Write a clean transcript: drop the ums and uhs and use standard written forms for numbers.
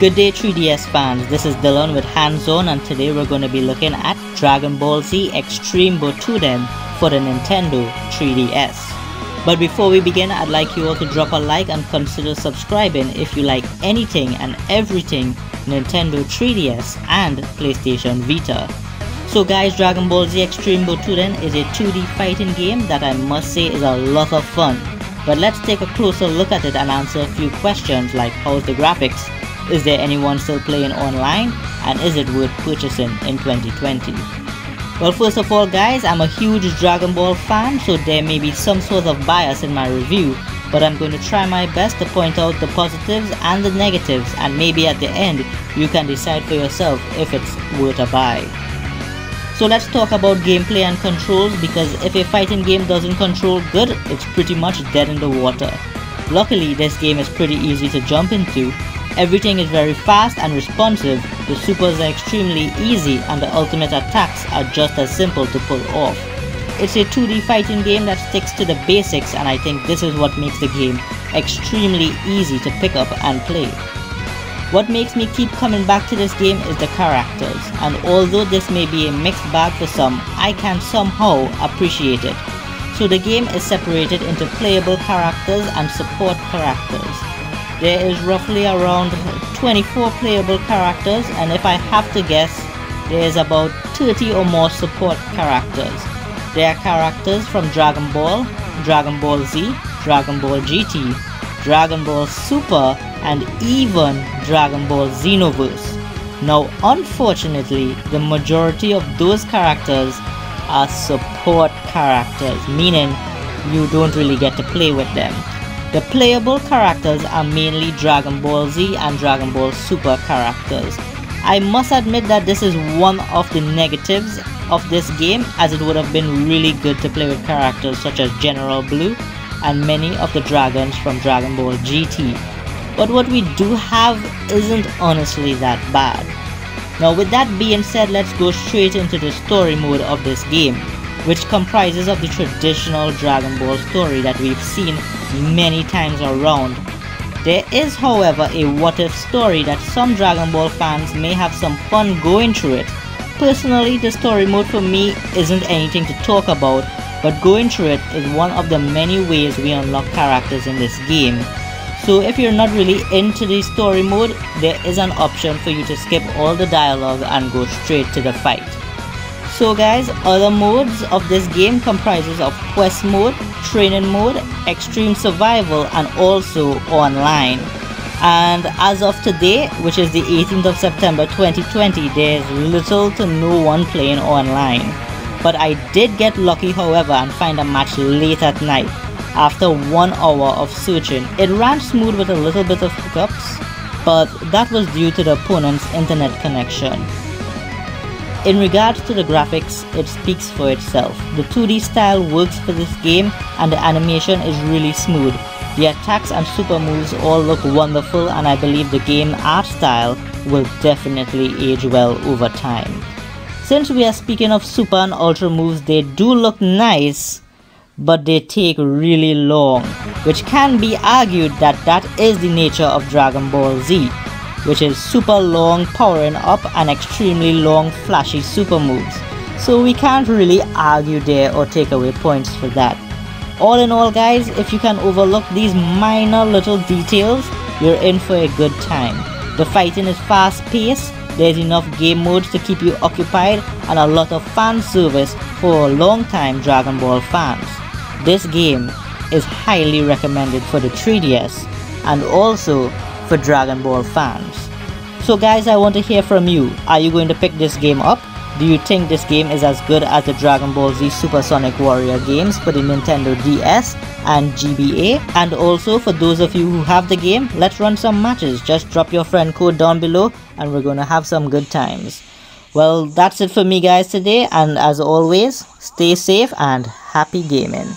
Good day 3DS fans, this is Dylan with Hands On, and today we're going to be looking at Dragon Ball Z Extreme Butoden for the Nintendo 3DS. But before we begin, I'd like you all to drop a like and consider subscribing if you like anything and everything Nintendo 3DS and PlayStation Vita. So guys, Dragon Ball Z Extreme Butoden is a 2D fighting game that I must say is a lot of fun. But let's take a closer look at it and answer a few questions like how's the graphics? Is there anyone still playing online? And is it worth purchasing in 2020? Well, first of all guys, I'm a huge Dragon Ball fan, so there may be some sort of bias in my review, but I'm going to try my best to point out the positives and the negatives, and maybe at the end you can decide for yourself if it's worth a buy. So let's talk about gameplay and controls, because if a fighting game doesn't control good, it's pretty much dead in the water. Luckily, this game is pretty easy to jump into. Everything is very fast and responsive, the supers are extremely easy, and the ultimate attacks are just as simple to pull off. It's a 2D fighting game that sticks to the basics, and I think this is what makes the game extremely easy to pick up and play. What makes me keep coming back to this game is the characters, and although this may be a mixed bag for some, I can somehow appreciate it. So the game is separated into playable characters and support characters. There is roughly around 24 playable characters, and if I have to guess, there is about 30 or more support characters. There are characters from Dragon Ball, Dragon Ball Z, Dragon Ball GT, Dragon Ball Super, and even Dragon Ball Xenoverse. Now unfortunately, the majority of those characters are support characters, meaning you don't really get to play with them. The playable characters are mainly Dragon Ball Z and Dragon Ball Super characters. I must admit that this is one of the negatives of this game, as it would have been really good to play with characters such as General Blue and many of the dragons from Dragon Ball GT. But what we do have isn't honestly that bad. Now with that being said, let's go straight into the story mode of this game, which comprises of the traditional Dragon Ball story that we've seen many times around. There is however a what if story that some Dragon Ball fans may have some fun going through it. Personally, the story mode for me isn't anything to talk about, but going through it is one of the many ways we unlock characters in this game. So if you're not really into the story mode, there is an option for you to skip all the dialogue and go straight to the fight. So guys, other modes of this game comprises of quest mode, training mode, extreme survival, and also online. And as of today, which is the 18th of September 2020, there's little to no one playing online. But I did get lucky however and find a match late at night. After 1 hour of searching, it ran smooth with a little bit of hiccups, but that was due to the opponent's internet connection. In regards to the graphics, it speaks for itself. The 2D style works for this game, and the animation is really smooth. The attacks and super moves all look wonderful, and I believe the game art style will definitely age well over time. Since we are speaking of super and ultra moves, they do look nice, but they take really long, which can be argued that that is the nature of Dragon Ball Z, which is super long powering up and extremely long flashy super moves. So we can't really argue there or take away points for that. All in all guys, if you can overlook these minor little details, you're in for a good time. The fighting is fast paced, there's enough game modes to keep you occupied, and a lot of fan service for long-time Dragon Ball fans. This game is highly recommended for the 3DS and also for Dragon Ball fans. So guys, I want to hear from you. Are you going to pick this game up? Do you think this game is as good as the Dragon Ball Z Super Sonic Warrior games for the Nintendo DS and GBA? And also for those of you who have the game, let's run some matches. Just drop your friend code down below and we're gonna have some good times. Well, that's it for me guys today, and as always, stay safe and happy gaming.